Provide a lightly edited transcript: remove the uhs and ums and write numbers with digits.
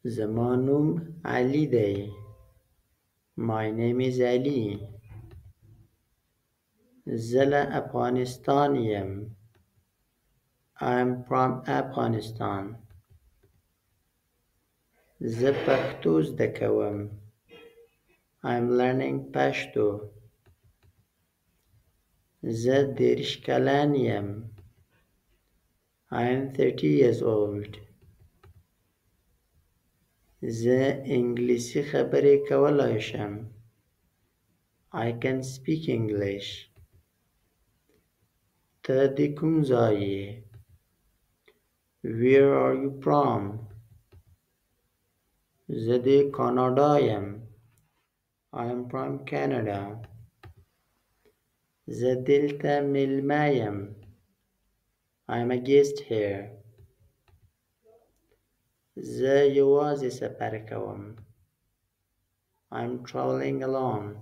زما نوم علي دی. My name is Ali. زه له افغانستان یم. I'm from Afghanistan. زه پښتو زده کوم. I'm learning Pashto. زه 30 کلن یم. I'm 30 years old. زه انګلیسي خبرې کولی شم. I can speak English. ته د کوم ځای یې؟ Where are you from? زه د کاناډا یم. I am from Canada. زه دلته مېلمه یم. I am a guest here. زه یوازې سفر کوم. I am traveling alone.